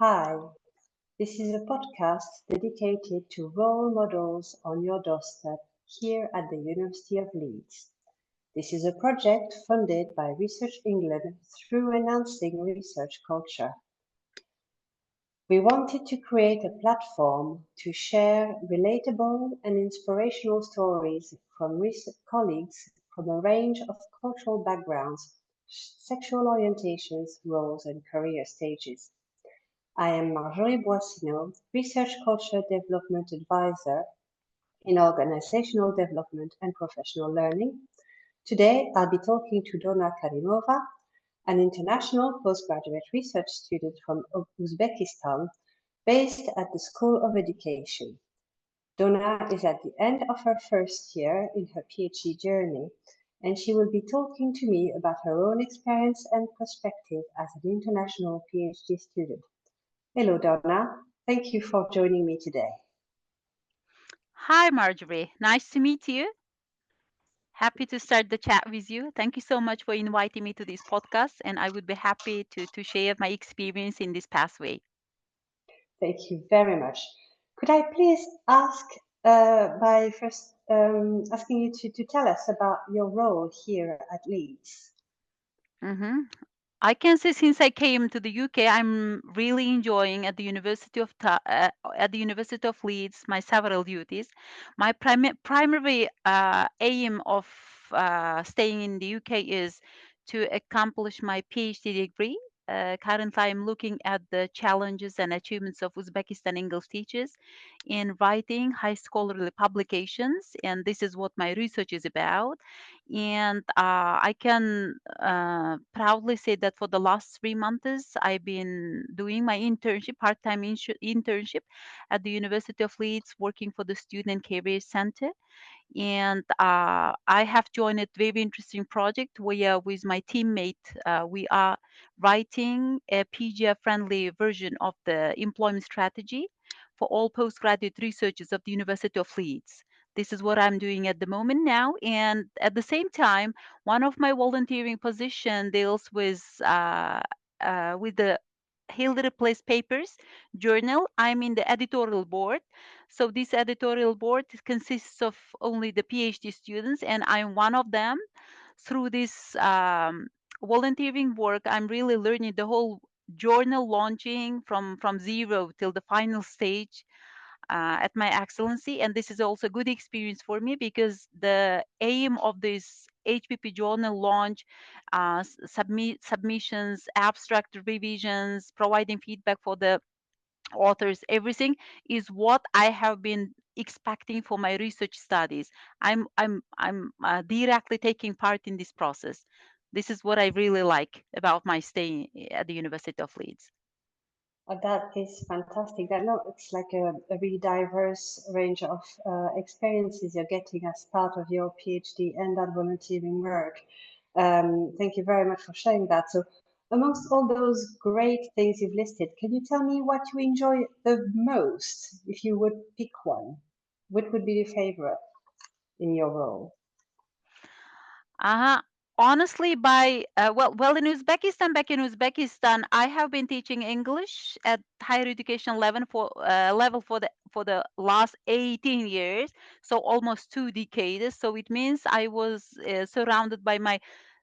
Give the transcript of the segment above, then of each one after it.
Hi, this is a podcast dedicated to role models on your doorstep here at the University of Leeds. This is a project funded by Research England through enhancing research culture. We wanted to create a platform to share relatable and inspirational stories from recent colleagues from a range of cultural backgrounds, sexual orientations, roles, and career stages. I am Marjorie Boissinot, Research Culture Development Advisor in Organizational Development and Professional Learning. Today, I'll be talking to Durdona Karimova, an international postgraduate research student from Uzbekistan based at the School of Education. Donna is at the end of her first year in her PhD journey, and she will be talking to me about her own experience and perspective as an international PhD student. Hello, Donna. Thank you for joining me today. Hi, Marjorie. Nice to meet you. Happy to start the chat with you. Thank you so much for inviting me to this podcast, and I would be happy to share my experience in this pathway. Thank you very much. Could I please ask by first asking you to tell us about your role here at Leeds? hmm I can say since I came to the UK, I'm really enjoying at the University of Leeds my several duties. My primary aim of staying in the UK is to accomplish my PhD degree. Currently, I'm looking at the challenges and achievements of Uzbekistan English teachers in writing high scholarly publications, and this is what my research is about. And I can proudly say that for the last 3 months, I've been doing my internship, part-time internship at the University of Leeds, working for the Student Career Center. And I have joined a very interesting project where, with my teammate, we are writing a PGF-friendly version of the employment strategy for all postgraduate researchers of the University of Leeds. This is what I'm doing at the moment now, and at the same time, one of my volunteering position deals with the Hillary Place Papers journal. I'm in the editorial board, so this editorial board consists of only the PhD students, and I'm one of them. Through this volunteering work, I'm really learning the whole journal launching from zero till the final stage at my excellency, and this is also a good experience for me because the aim of this HPP journal launch, submissions, abstract revisions, providing feedback for the authors, everything is what I have been expecting for my research studies. I'm directly taking part in this process. This is what I really like about my stay at the University of Leeds. That is fantastic. That looks like a really diverse range of experiences you're getting as part of your PhD and that volunteering work. Thank you very much for sharing that. So, amongst all those great things you've listed, can you tell me what you enjoy the most if you would pick one? What would be your favorite in your role? Uh-huh. Honestly, well, in Uzbekistan, back in Uzbekistan, I have been teaching English at higher education level for the last 18 years, so almost 2 decades. So it means I was surrounded by my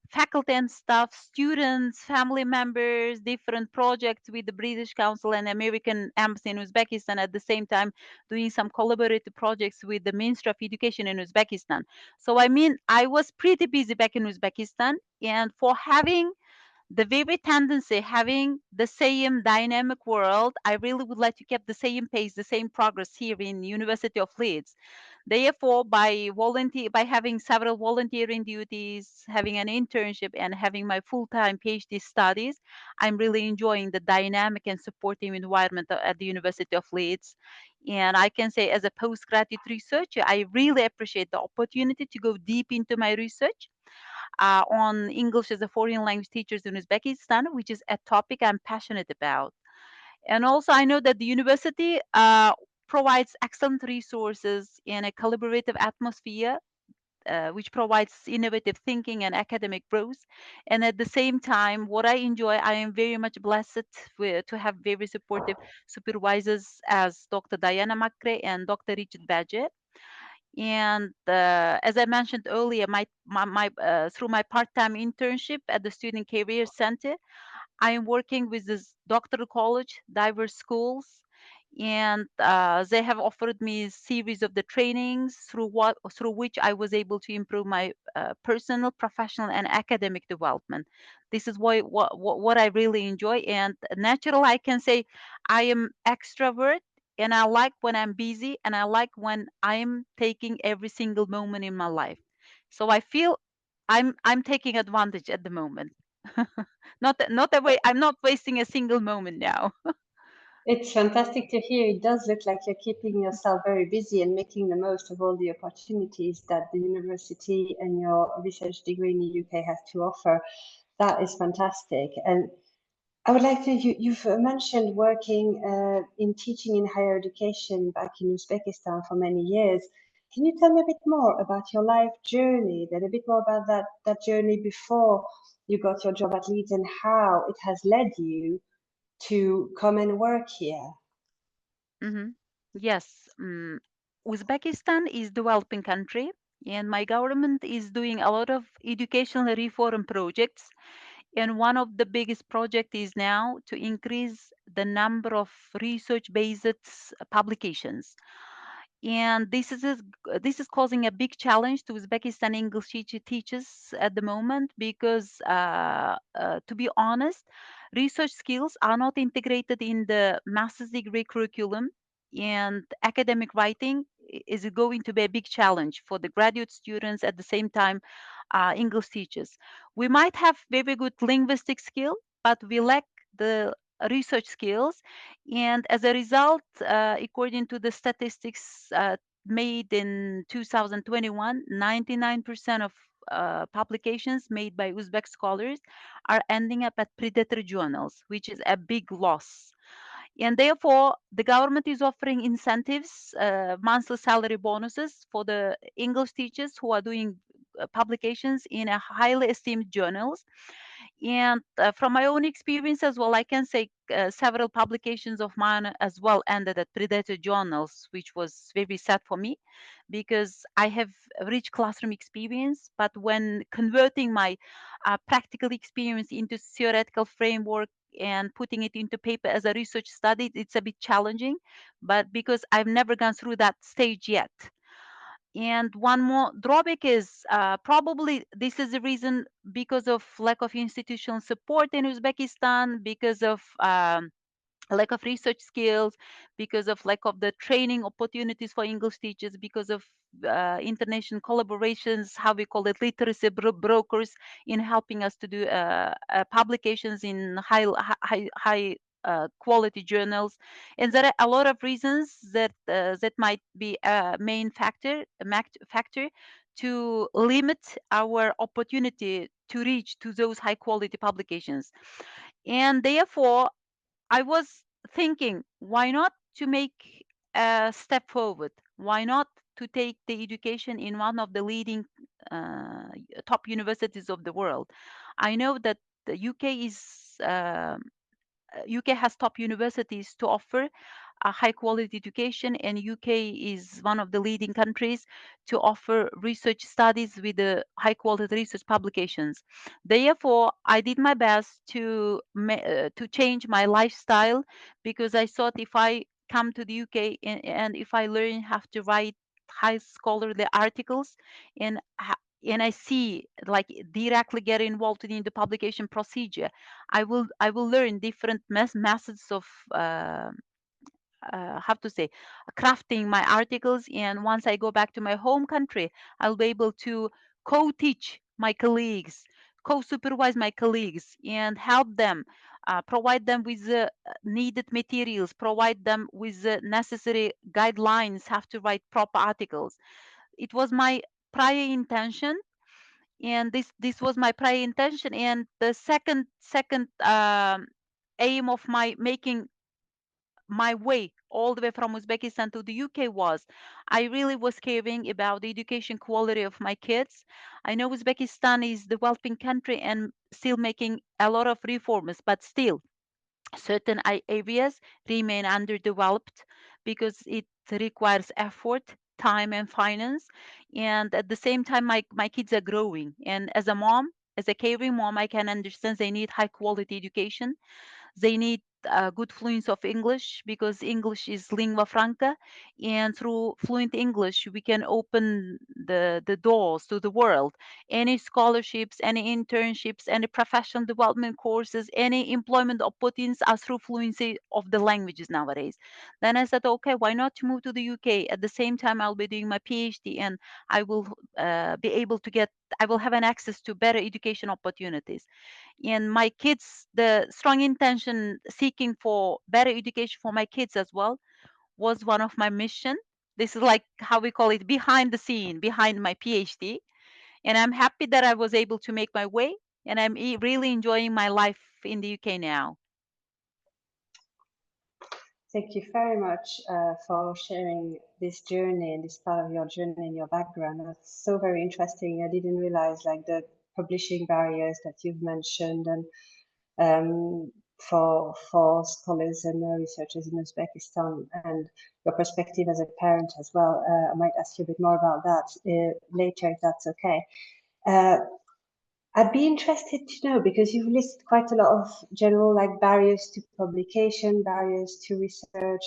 faculty and staff, students, family members, different projects with the British Council and American Embassy in Uzbekistan, at the same time doing some collaborative projects with the Ministry of Education in Uzbekistan. So I mean, I was pretty busy back in Uzbekistan, and for having the very tendency, having the same dynamic world, I really would like to keep the same pace, the same progress here in University of Leeds. Therefore, by having several volunteering duties, having an internship, and having my full-time PhD studies, I'm really enjoying the dynamic and supportive environment at the University of Leeds. And I can say, as a postgraduate researcher, I really appreciate the opportunity to go deep into my research on English as a foreign language teachers in Uzbekistan, which is a topic I'm passionate about. And also, I know that the university provides excellent resources in a collaborative atmosphere which provides innovative thinking and academic growth. And at the same time, what I enjoy, I am very much blessed to have very supportive supervisors as Dr. Diana Makre and Dr. Richard Badger. And as I mentioned earlier, through my part-time internship at the Student Career Center, I am working with this doctoral college, diverse schools, and they have offered me a series of the trainings through which I was able to improve my personal, professional, and academic development. This is what I really enjoy, and natural, I can say I am extrovert. And I like when I'm busy, and I like when I'm taking every single moment in my life. So I feel I'm taking advantage at the moment. Not a way. I'm not wasting a single moment now. It's fantastic to hear. It does look like you're keeping yourself very busy and making the most of all the opportunities that the university and your research degree in the UK has to offer. That is fantastic. And I would like to, you've mentioned working in teaching in higher education back in Uzbekistan for many years. Can you tell me a bit more about your life journey, then a bit more about that journey before you got your job at Leeds and how it has led you to come and work here? Hmm. Yes, Uzbekistan is developing country, and my government is doing a lot of educational reform projects. And one of the biggest project is now to increase the number of research-based publications. And this is causing a big challenge to Uzbekistan English teachers at the moment because, to be honest, research skills are not integrated in the master's degree curriculum, and academic writing is going to be a big challenge for the graduate students. At the same time, English teachers, we might have very good linguistic skill, but we lack the research skills. And as a result, according to the statistics made in 2021, 99% of publications made by Uzbek scholars are ending up at predatory journals, which is a big loss. And therefore, the government is offering incentives, monthly salary bonuses for the English teachers who are doing publications in a highly esteemed journals. And from my own experience as well, I can say several publications of mine as well ended at predator journals, which was very sad for me because I have rich classroom experience. But when converting my practical experience into theoretical framework and putting it into paper as a research study, it's a bit challenging. But because I've never gone through that stage yet. And one more drawback is probably this is the reason because of lack of institutional support in Uzbekistan, because of lack of research skills, because of lack of the training opportunities for English teachers, because of international collaborations, how we call it, literacy brokers in helping us to do publications in high quality journals. And there are a lot of reasons that might be a main factor to limit our opportunity to reach to those high quality publications. And therefore, I was thinking, why not to make a step forward? Why not to take the education in one of the leading uh, top universities of the world? I know that the UK has top universities to offer a high quality education, and UK is one of the leading countries to offer research studies with the high quality research publications. Therefore, I did my best to change my lifestyle because I thought if I come to the UK and if I learn how to write high scholarly articles and and I see like directly get involved in the publication procedure, I will learn different methods of how to say crafting my articles. And once I go back to my home country, I'll be able to co-teach my colleagues, co-supervise my colleagues, and help them. Provide them with the needed materials, provide them with the necessary guidelines how to write proper articles. It was my prior intention, and this was my prior intention. And the second aim of my making my way all the way from Uzbekistan to the UK was I really was caring about the education quality of my kids. I know Uzbekistan is developing country and still making a lot of reforms, but still certain areas remain underdeveloped because it requires effort, time, and finance. And at the same time, my kids are growing. And as a mom, as a caring mom, I can understand they need high quality education. They need good fluency of English because English is lingua franca, and through fluent English, we can open the doors to the world. Any scholarships, any internships, any professional development courses, any employment opportunities are through fluency of the languages nowadays. Then I said, okay, why not to move to the UK? At the same time, I'll be doing my PhD, and I will be able to get, I will have an access to better education opportunities. And my kids, the strong intention seeking for better education for my kids as well was one of my mission. This is like how we call it behind the scene, behind my PhD. And I'm happy that I was able to make my way, and I'm really enjoying my life in the UK now. Thank you very much for sharing this journey and this part of your journey and your background. That's so very interesting. I didn't realize like the publishing barriers that you've mentioned, and for scholars and researchers in Uzbekistan, and your perspective as a parent as well. I might ask you a bit more about that later, if that's okay. Uh, I'd be interested to know, because you've listed quite a lot of general like barriers to publication, barriers to research,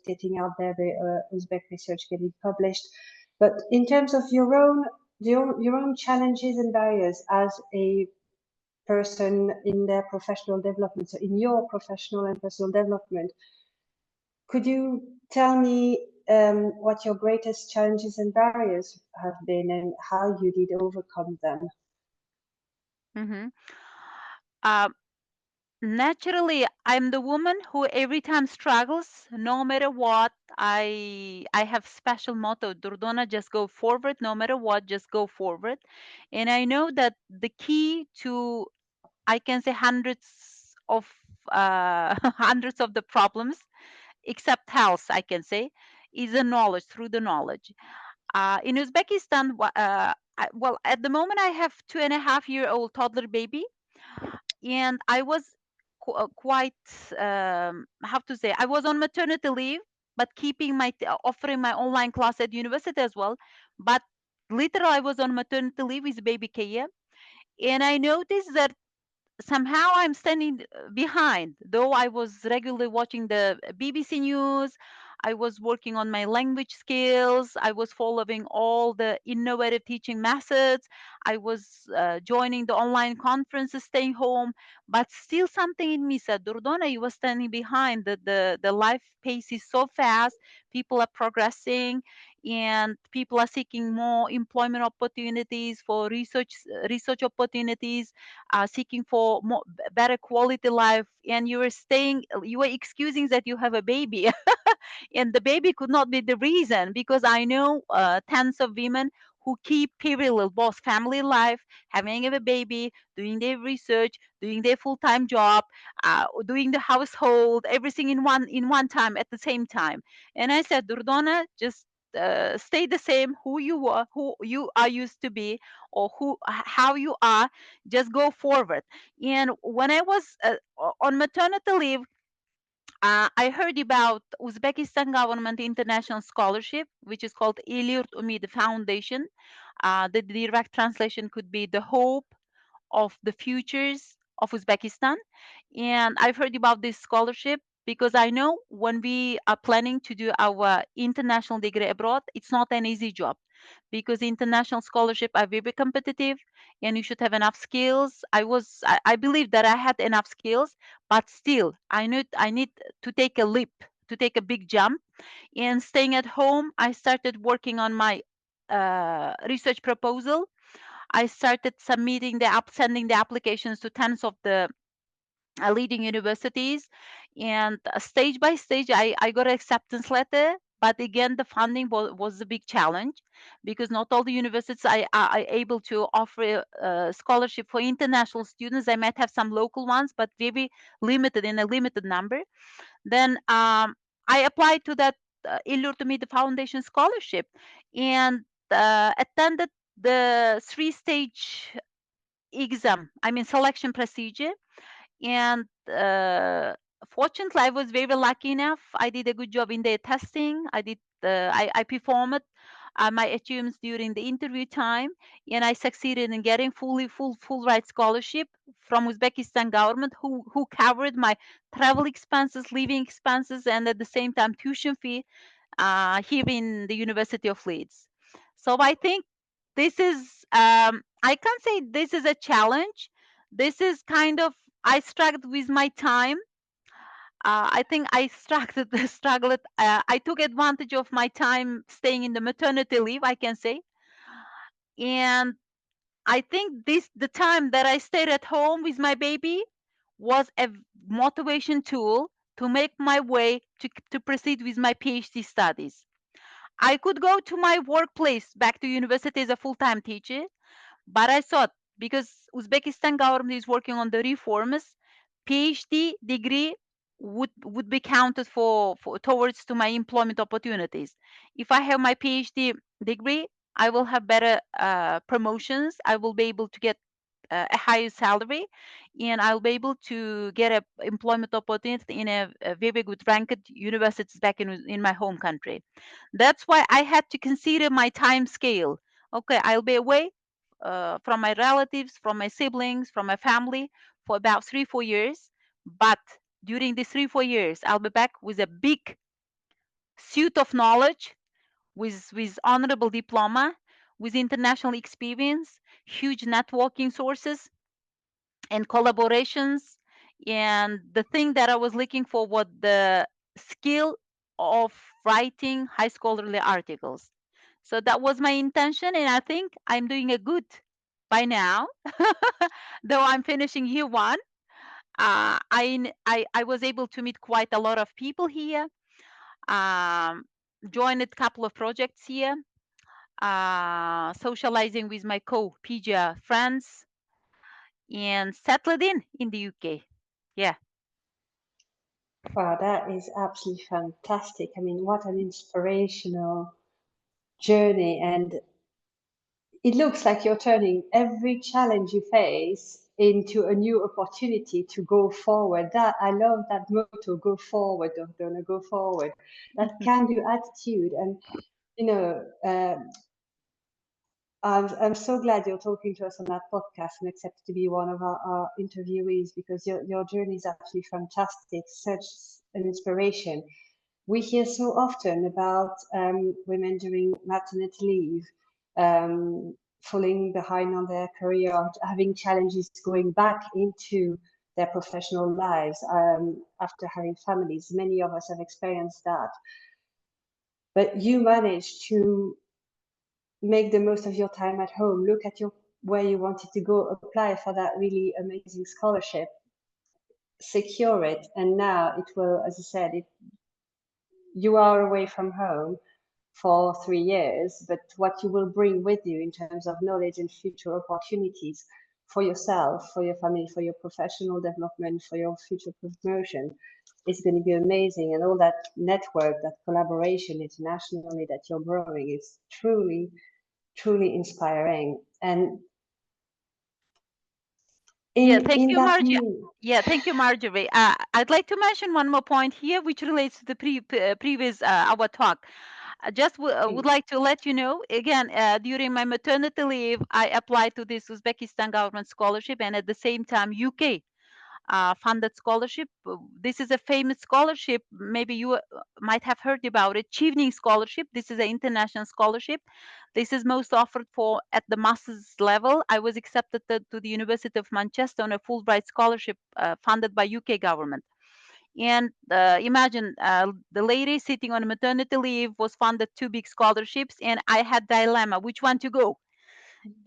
getting out there, the Uzbek research getting published. But in terms of your own challenges and barriers as a person in their professional development, so in your professional and personal development, could you tell me what your greatest challenges and barriers have been and how you did overcome them? Hmm. Uh, Naturally, I'm the woman who every time struggles, no matter what. I have special motto, Durdona, just go forward, no matter what, just go forward. And I know that the key to, I can say, hundreds of hundreds of the problems, except health, I can say, is the knowledge, through the knowledge. In Uzbekistan, well, at the moment I have 2.5-year-old toddler baby, and I was quite, how to say, I was on maternity leave, but keeping my offering my online class at university as well. But literally, I was on maternity leave with baby Kaya, and I noticed that somehow I'm standing behind. Though I was regularly watching the BBC News, I was working on my language skills, I was following all the innovative teaching methods, I was joining the online conferences, staying home, but still something in me said, Durdona, you were standing behind. The life pace is so fast, people are progressing, and people are seeking more employment opportunities for research opportunities, seeking for more, better quality life, and you were excusing that you have a baby. And the baby could not be the reason, because I know tons of women who keep parallel both family life, having a baby, doing their research, doing their full-time job, doing the household, everything in one time at the same time. And I said, Durdona, just stay the same, who you are used to be, or how you are, just go forward. And when I was on maternity leave, I heard about Uzbekistan government international scholarship, which is called Ilyurt Umid Foundation. The direct translation could be the hope of the futures of Uzbekistan. And I've heard about this scholarship because I know when we are planning to do our international degree abroad, it's not an easy job, because international scholarship are very competitive, and you should have enough skills. I believe that I had enough skills, but still I need to take a leap, to take a big jump. And staying at home, I started working on my research proposal. I started sending the applications to tons of the leading universities, and stage by stage, I got an acceptance letter. But again, the funding was a big challenge, because not all the universities are able to offer scholarship for international students. They might have some local ones, but very limited, in a limited number. Then I applied to that Illur to meet the foundation scholarship and attended the three-stage exam, I mean selection procedure. And fortunately, I was very lucky enough. I did a good job in the testing. I performed my achievements during the interview time, and I succeeded in getting full ride scholarship from Uzbekistan government, who covered my travel expenses, living expenses, and at the same time tuition fee here in the University of Leeds. So I think this is I can't say this is a challenge. This is kind of I struggled with my time. I think I struggled. Struggled. I took advantage of my time staying in the maternity leave, I can say, and I think this the time that I stayed at home with my baby was a motivation tool to make my way to proceed with my PhD studies. I could go to my workplace back to university as a full-time teacher, but I thought because Uzbekistan government is working on the reforms, PhD degree would be counted for towards to my employment opportunities. If I have my PhD degree, I will have better promotions. I will be able to get a higher salary, and I'll be able to get a employment opportunity in a very good ranked universities back in my home country. That's why I had to consider my time scale. Okay, I'll be away from my relatives, from my siblings, from my family for about 3 4 years. But during these 3 4 years, I'll be back with a big suite of knowledge, with honorable diploma, with international experience, huge networking sources and collaborations. And the thing that I was looking for was the skill of writing high scholarly articles. So that was my intention, and I think I'm doing a good by now. Though I'm finishing year one, I was able to meet quite a lot of people here, um, joined a couple of projects here, socializing with my co-PGA friends, and settled in the UK. Yeah. Wow, that is absolutely fantastic. I mean, what an inspirational journey. And it looks like you're turning every challenge you face into a new opportunity to go forward. That I love that motto, go forward, Durdona, go forward. That can-do attitude. And, you know, I'm so glad you're talking to us on that podcast and accepted to be one of our interviewees, because your journey is absolutely fantastic, such an inspiration. We hear so often about women during maternity leave, falling behind on their career, or having challenges going back into their professional lives after having families. Many of us have experienced that. But you managed to make the most of your time at home, look at your where you wanted to go, apply for that really amazing scholarship, secure it, and now it will, as I said, you are away from home for 3 years, but what you will bring with you in terms of knowledge and future opportunities for yourself, for your family, for your professional development, for your future promotion is going to be amazing. And all that network, that collaboration internationally that you're growing is truly inspiring. And Yeah, in thank in you, that Marjorie. new Yeah, thank you, Marjorie. I'd like to mention one more point here, which relates to the previous our talk. I just would please. like to let you know again. During my maternity leave, I applied to this Uzbekistan government scholarship, and at the same time, UK funded scholarship. This is a famous scholarship. Maybe you might have heard about it. Chevening Scholarship. This is an international scholarship. This is most offered for at the master's level. I was accepted to the University of Manchester on a Fulbright scholarship funded by UK government. And imagine the lady sitting on maternity leave was funded two big scholarships, and I had dilemma which one to go.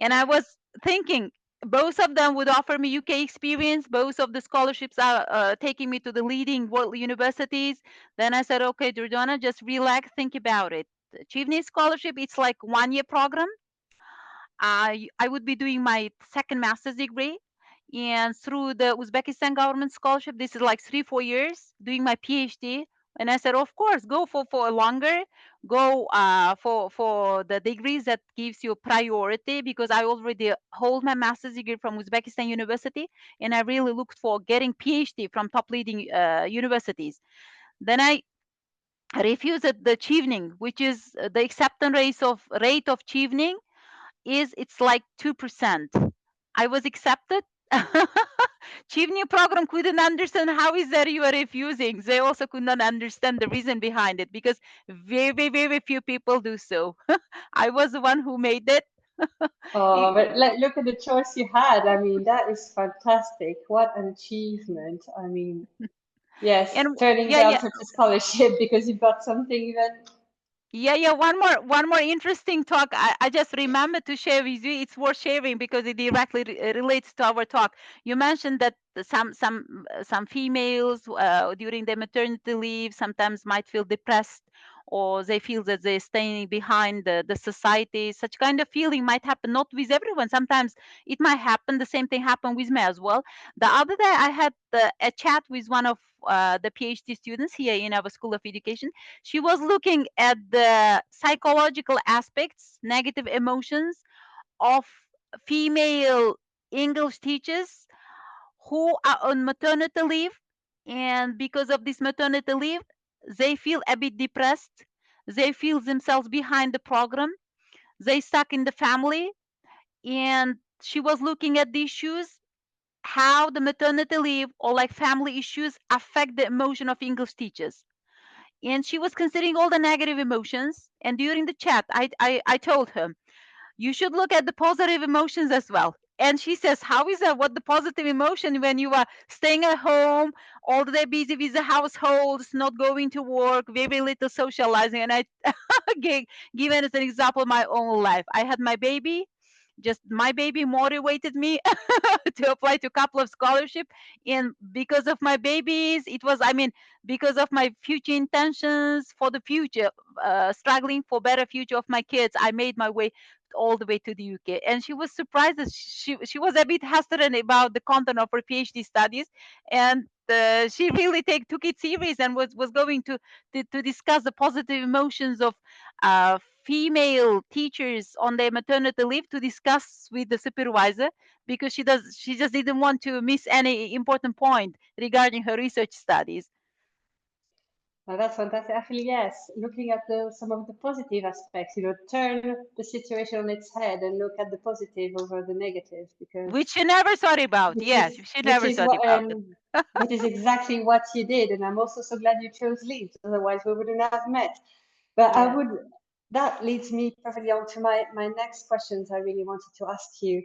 And I was thinking both of them would offer me UK experience. Both of the scholarships are taking me to the leading world universities. Then I said, okay, Durdona, just relax, think about it. The Chevening Scholarship, it's like 1 year program. I would be doing my second master's degree, and through the Uzbekistan government scholarship, this is like 3 4 years doing my PhD. And I said, of course, go for longer, go for the degrees that gives you priority, because I already hold my master's degree from Uzbekistan University, and I really looked for getting PhD from top leading universities. Then I refused the chevening, which is the acceptance rate of chevening is it's like 2%. I was accepted. Chief new program couldn't understand how is that you are refusing. They also could not understand the reason behind it, because very few people do so. I was the one who made it. Oh, It- but look at the choice you had. I mean, that is fantastic. What an achievement. I mean, yes, and turning yeah, down yeah, such a scholarship because you've got something even. yeah. One more interesting talk. I just remember to share with you. It's worth sharing because it directly relates to our talk. You mentioned that some females during their maternity leave sometimes might feel depressed, or they feel that they're staying behind the society. Such kind of feeling might happen not with everyone. Sometimes it might happen. The same thing happened with me as well. The other day I had a chat with one of the PhD students here in our School of Education. She was looking at the psychological aspects, negative emotions of female English teachers who are on maternity leave. And because of this maternity leave, they feel a bit depressed. They feel themselves behind the program. They stuck in the family. And she was looking at the issues, how the maternity leave or like family issues affect the emotion of English teachers. And she was considering all the negative emotions. And during the chat, I told her, you should look at the positive emotions as well. And she says, how is that? What the positive emotion when you are staying at home, all the day busy with the households, not going to work, very little socializing? And I given as an example my own life. I had my baby, just my baby motivated me to apply to a couple of scholarship. And because of my babies, it was, I mean, because of my future intentions for the future, struggling for better future of my kids, I made my way all the way to the UK. And she was surprised that she was a bit hesitant about the content of her PhD studies. And she really took it serious and was going to discuss the positive emotions of uh, female teachers on their maternity leave, to discuss with the supervisor, because she just didn't want to miss any important point regarding her research studies. Now that's fantastic. Actually, yes, looking at some of the positive aspects, turn the situation on its head and look at the positive over the negative, because Which she never thought about. which is Yes, she which never is thought what about it. which is exactly what you did, and I'm also so glad you chose Leeds. Otherwise, we wouldn't have met. But I Yeah. would. That leads me perfectly on to my next questions. I really wanted to ask you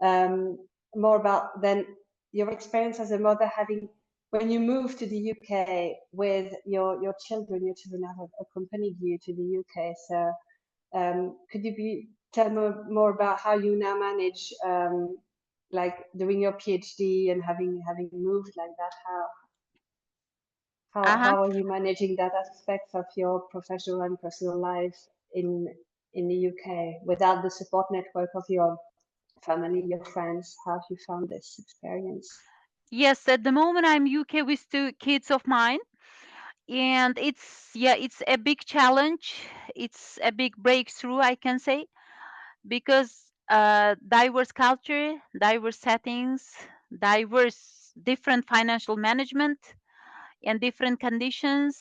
um, more about then your experience as a mother, having when you moved to the UK with your children. Your children have accompanied you to the UK. So could you tell more about how you now manage like doing your PhD and having moved like that? Uh-huh. How are you managing that aspect of your professional and personal life in in the UK without the support network of your family, your friends? How have you found this experience? Yes, at the moment I'm UK with two kids of mine, and it's a big challenge. It's a big breakthrough, I can say, because diverse culture, diverse settings, diverse different financial management, and different conditions.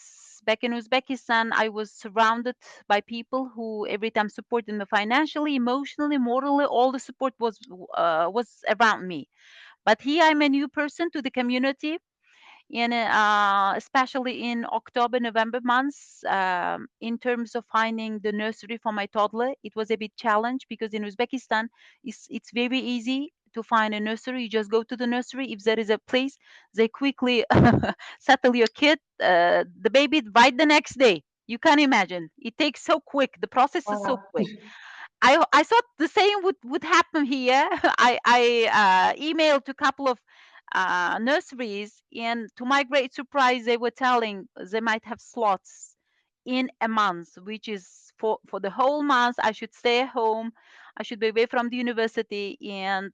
Back in Uzbekistan, I was surrounded by people who every time supported me financially, emotionally, morally. All the support was around me. But here, I'm a new person to the community, in especially in October, November months. In terms of finding the nursery for my toddler, it was a bit challenge, because in Uzbekistan, it's very easy to find a nursery. You just go to the nursery. If there is a place, they quickly settle your kid, the baby, right the next day. You can imagine. It takes so quick. The process is so Wow. quick. I thought the same would happen here. I emailed to a couple of nurseries, and to my great surprise, they were telling they might have slots in a month, which is for the whole month. I should stay at home. I should be away from the university, and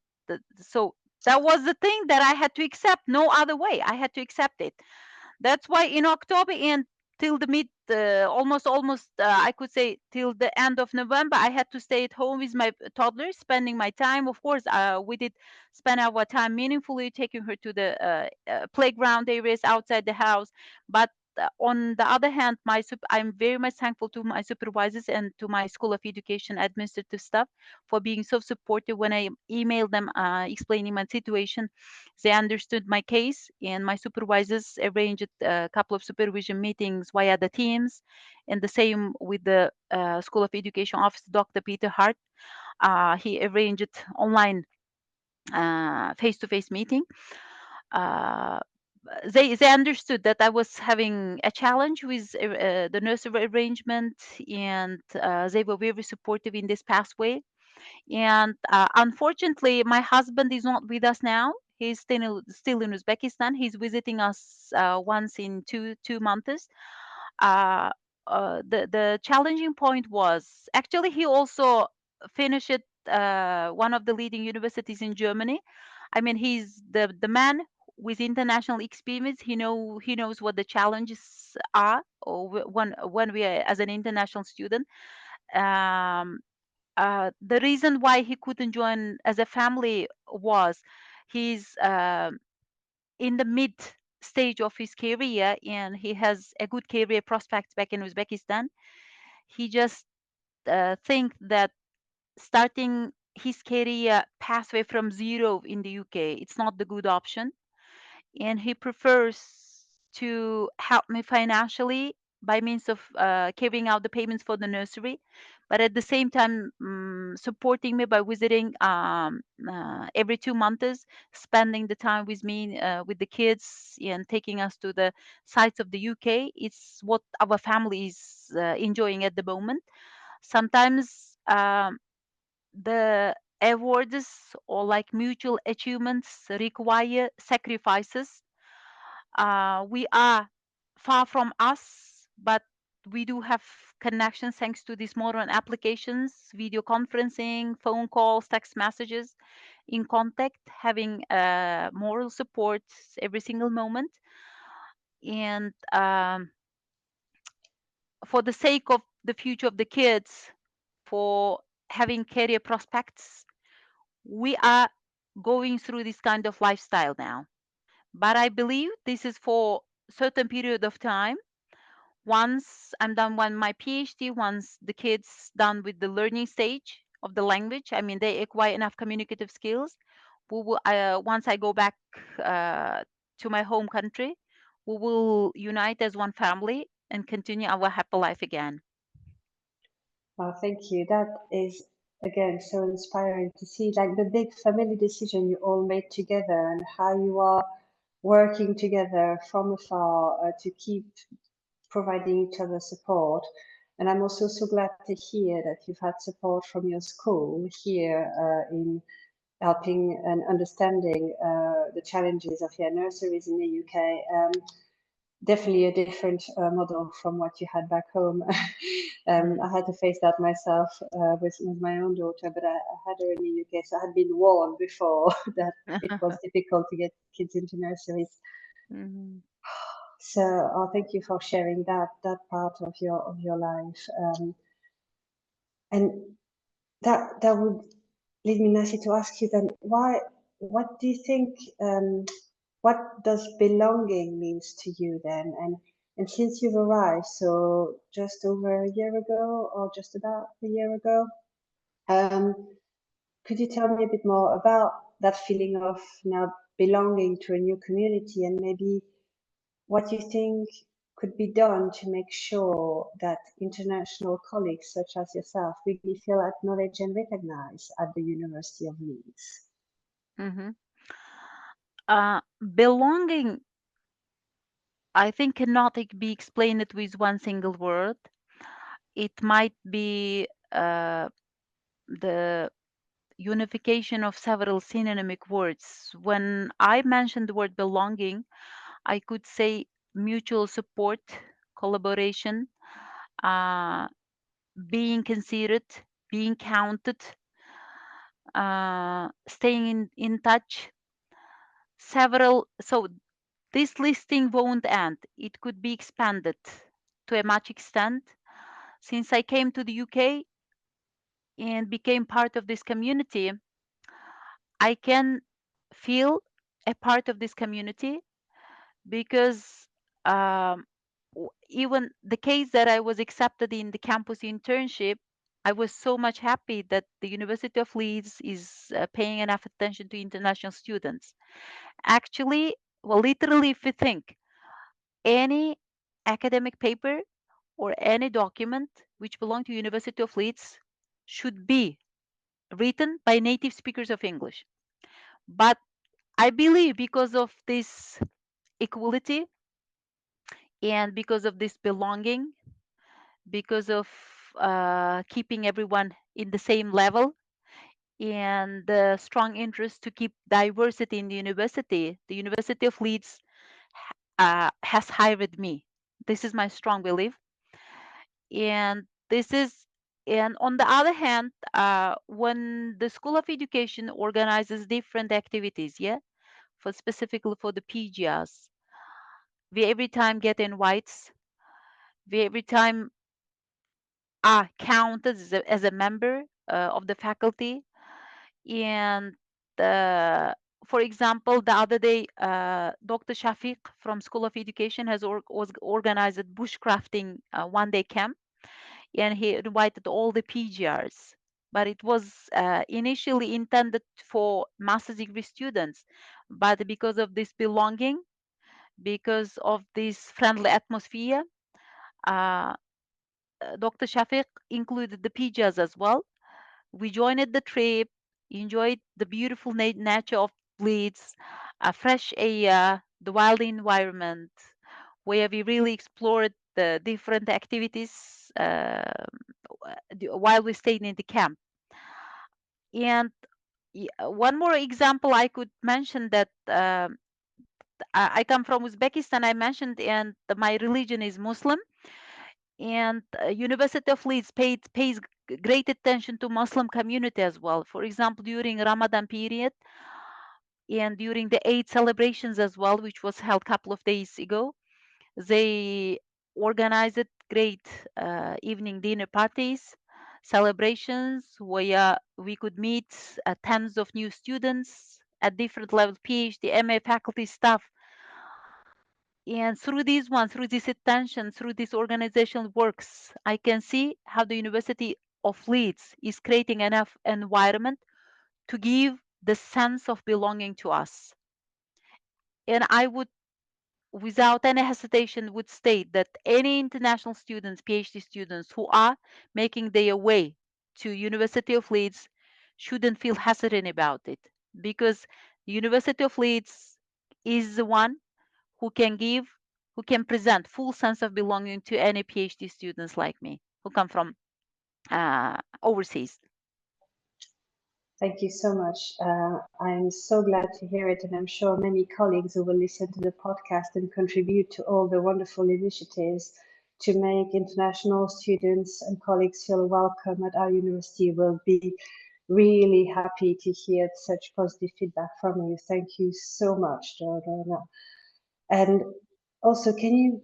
so That was the thing that I had to accept. No other way. I had to accept it. That's why in October and till the mid, almost, I could say till the end of November, I had to stay at home with my toddlers, spending my time. Of course, we did spend our time meaningfully, taking her to the playground areas outside the house. But on the other hand, I'm very much thankful to my supervisors and to my School of Education administrative staff for being so supportive when I emailed them explaining my situation. They understood my case, and my supervisors arranged a couple of supervision meetings via the Teams, and the same with the School of Education officer, Dr. Peter Hart. He arranged online face-to-face meeting. Uh, they understood that I was having a challenge with the nursery arrangement, and they were very supportive in this pathway. And unfortunately, my husband is not with us now. He's still in Uzbekistan. He's visiting us once in two months. Uh, the challenging point was actually he also finished one of the leading universities in Germany. I mean, he's the man with international experience. He knows what the challenges are, or when we are as an international student. Um, the reason why he couldn't join as a family was he's in the mid stage of his career, and he has a good career prospects back in Uzbekistan. He just think that starting his career pathway from zero in the UK, it's not the good option, and he prefers to help me financially by means of carrying out the payments for the nursery, but at the same time supporting me by visiting every 2 months, spending the time with me with the kids and taking us to the sites of the UK. It's what our family is enjoying at the moment. Sometimes the awards or like mutual achievements require sacrifices. We are far from us, but we do have connections thanks to these modern applications, video conferencing, phone calls, text messages, in contact, having moral support every single moment. And for the sake of the future of the kids, for having career prospects, we are going through this kind of lifestyle now. But I believe this is for certain period of time. Once I'm done with my PhD, once the kids done with the learning stage of the language, I mean they acquire enough communicative skills. Once I go back uh, to my home country, we will unite as one family and continue our happy life again. Thank you. That is again so inspiring to see like the big family decision you all made together and how you are working together from afar to keep providing each other support. And I'm also so glad to hear that you've had support from your school here in helping and understanding the challenges of your nurseries in the UK. Definitely a different model from what you had back home. I had to face that myself with my own daughter, but I had her in the UK, so I had been warned before that it was difficult to get kids into nurseries. Mhm. So, thank you for sharing that part of your life, and that would lead me nicely to ask you then why. What do you think? What does belonging means to you then? And since you've arrived, so just over a year ago, or just about a year ago, um, could you tell me a bit more about that feeling of now belonging to a new community, and maybe what you think could be done to make sure that international colleagues such as yourself really feel acknowledged and recognized at the University of Leeds? Mhm. Belonging, I think, cannot be explained with one single word. It might be the unification of several synonymic words. When I mentioned the word belonging, I could say mutual support, collaboration, uh, being considered, being counted, staying in touch. several. So this listing won't end. It could be expanded to a much extent. Since I came to the UK and became part of this community, I can feel a part of this community because um, even the case that I was accepted in the campus internship, I was so much happy that the University of Leeds is paying enough attention to international students. Actually, well, literally, if we think any academic paper or any document which belong to University of Leeds should be written by native speakers of English. But I believe because of this equality and because of this belonging, because of keeping everyone in the same level and the strong interest to keep diversity in the University of Leeds has hired me. This is my strong belief. And this is, and on the other hand, when the School of Education organizes different activities, yeah, for specifically for the PGRs, we every time get invites. We every time are counted as a member of the faculty. And for example, the other day, Dr. Shafiq from School of Education has was organized a bushcrafting one-day camp, and he invited all the PGRs. But it was initially intended for master's degree students. But because of this belonging, because of this friendly atmosphere, uh, Dr. Shafiq included the PJs as well. We joined the trip, enjoyed the beautiful nature of Leeds, fresh air, the wild environment, where we really explored the different activities while we stayed in the camp. And one more example I could mention that I come from Uzbekistan, I mentioned, and my religion is Muslim. And University of Leeds pays great attention to Muslim community as well. For example, during Ramadan period and during the Eid celebrations as well, which was held a couple of days ago, they organized great evening dinner parties, celebrations where we could meet tens of new students at different levels, PhD, MA, faculty, staff. And through this attention, through this organizational works, I can see how the University of Leeds is creating enough environment to give the sense of belonging to us. And I would, without any hesitation, would state that any international students, PhD students who are making their way to University of Leeds shouldn't feel hesitant about it, because the University of Leeds is the one who can give, who can present full sense of belonging to any PhD students like me who come from overseas. Thank you so much. I'm so glad to hear it, and I'm sure many colleagues who will listen to the podcast and contribute to all the wonderful initiatives to make international students and colleagues feel welcome at our university will be really happy to hear such positive feedback from you. Thank you so much, Dordona. And also, can you,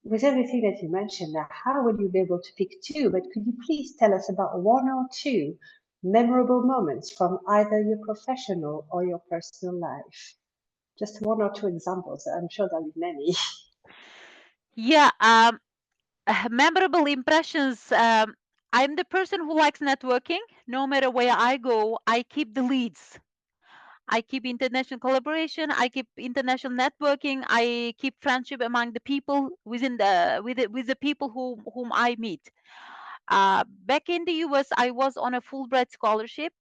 with everything that you mentioned, now, how will you be able to pick two? But could you please tell us about one or two memorable moments from either your professional or your personal life? Just one or two examples. I'm sure there'll be many. Yeah, memorable impressions. I'm the person who likes networking. No matter where I go, I keep the leads. I keep international collaboration. I keep international networking. I keep friendship among the people within with the people whom I meet. Back in the US, I was on a Fulbright scholarship,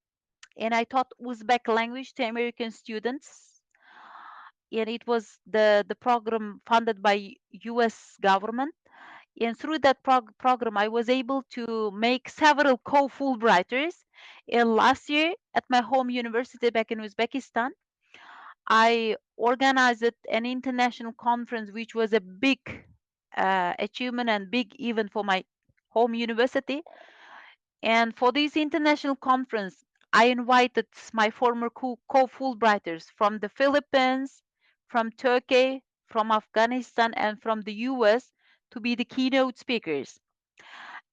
and I taught Uzbek language to American students. And it was the program funded by US government. And through that program, I was able to make several co-Fulbrighters. And last year at my home university back in Uzbekistan, I organized an international conference, which was a big achievement and big event for my home university. And for this international conference, I invited my former co-Fulbrighters from the Philippines, from Turkey, from Afghanistan, and from the US to be the keynote speakers.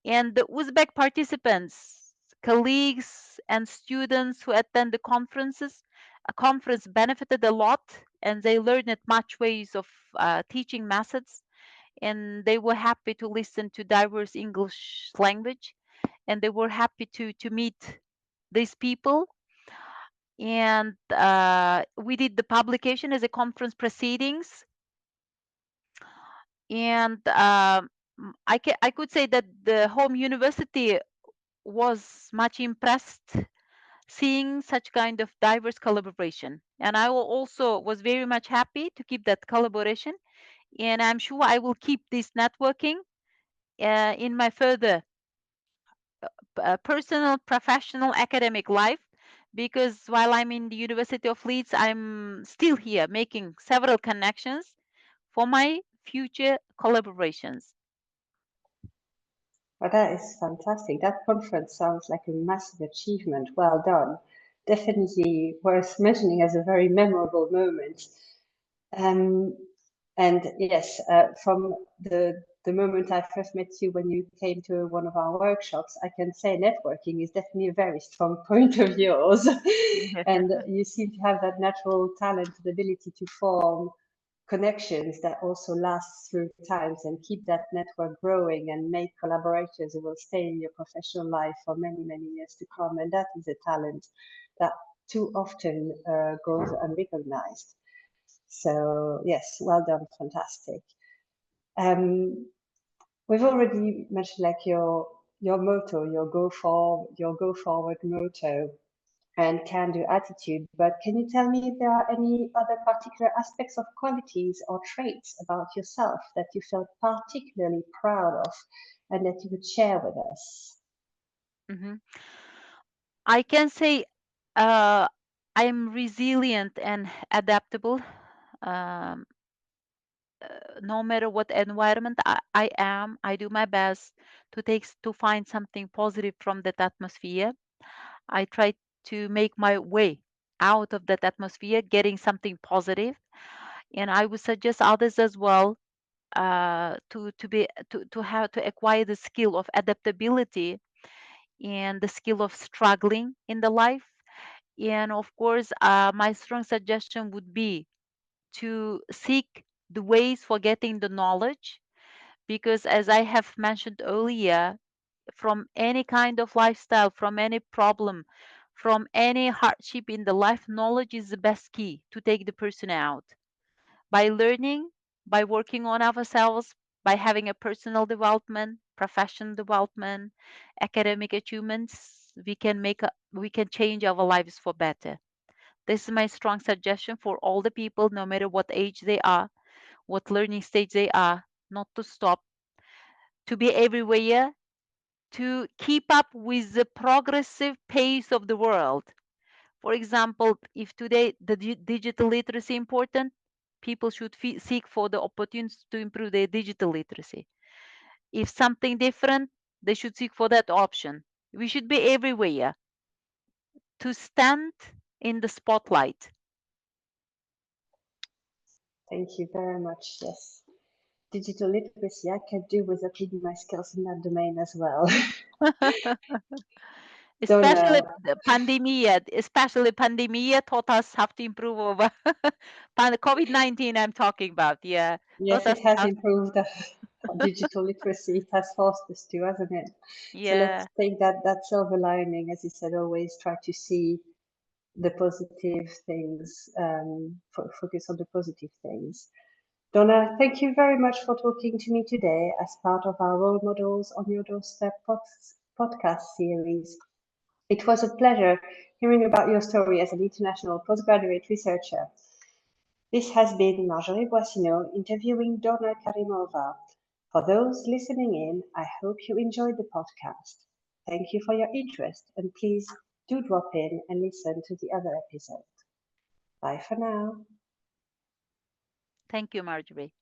And the Uzbek participants, colleagues, and students who attend the conferences, a conference benefited a lot, and they learned much ways of teaching methods, and they were happy to listen to diverse English language, and they were happy to meet these people. And we did the publication as a conference proceedings. And I could say that the home university was much impressed seeing such kind of diverse collaboration. And I also was very much happy to keep that collaboration. And I'm sure I will keep this networking in my further personal, professional, academic life, because while I'm in the University of Leeds, I'm still here making several connections for my future collaborations. Well, that is fantastic. That conference sounds like a massive achievement. Well done. Definitely worth mentioning as a very memorable moment. Um, and yes, from the moment I first met you when you came to one of our workshops, I can say networking is definitely a very strong point of yours. And you seem to have that natural talent and ability to form connections that also last through times and keep that network growing and make collaborators who will stay in your professional life for many, many years to come. And that is a talent that too often goes unrecognized. So yes, well done, fantastic. Um, we've already mentioned like your motto, your go forward motto and can do attitude. But can you tell me if there are any other particular aspects of qualities or traits about yourself that you felt particularly proud of and that you would share with us? Mhm. I can say uh, I'm resilient and adaptable. Um, no matter what environment I am, I do my best to find something positive from that atmosphere. I try to make my way out of that atmosphere, getting something positive. And I would suggest others as well to have to acquire the skill of adaptability and the skill of struggling in the life. And of course, my strong suggestion would be to seek the ways for getting the knowledge, because as I have mentioned earlier, from any kind of lifestyle, from any problem, from any hardship in the life, knowledge is the best key to take the person out. By learning, by working on ourselves, by having a personal development, professional development, academic achievements, we can change our lives for better. This is my strong suggestion for all the people, no matter what age they are, what learning stage they are, not to stop, to be everywhere, to keep up with the progressive pace of the world. For example, if today the digital literacy important, people should seek for the opportunities to improve their digital literacy. If something different, they should seek for that option. We should be everywhere to stand in the spotlight. Thank you very much. Yes. Digital literacy, I can do with updating my skills in that domain as well. Especially Donna, the pandemia, especially pandemia taught us how to improve over COVID-19 I'm talking about. Yeah, taught yes, us it has how. improved digital literacy. It has forced us to, hasn't it? So let's Yeah, take that silver lining, as you said, always try to see the positive things, focus on the positive things. Donna, thank you very much for talking to me today as part of our Role Models on Your Doorstep podcast series. It was a pleasure hearing about your story as an international postgraduate researcher. This has been Marjorie Boissinot interviewing Durdona Karimova. For those listening in, I hope you enjoyed the podcast. Thank you for your interest and please do drop in and listen to the other episode. Bye for now. thank you, Marjorie.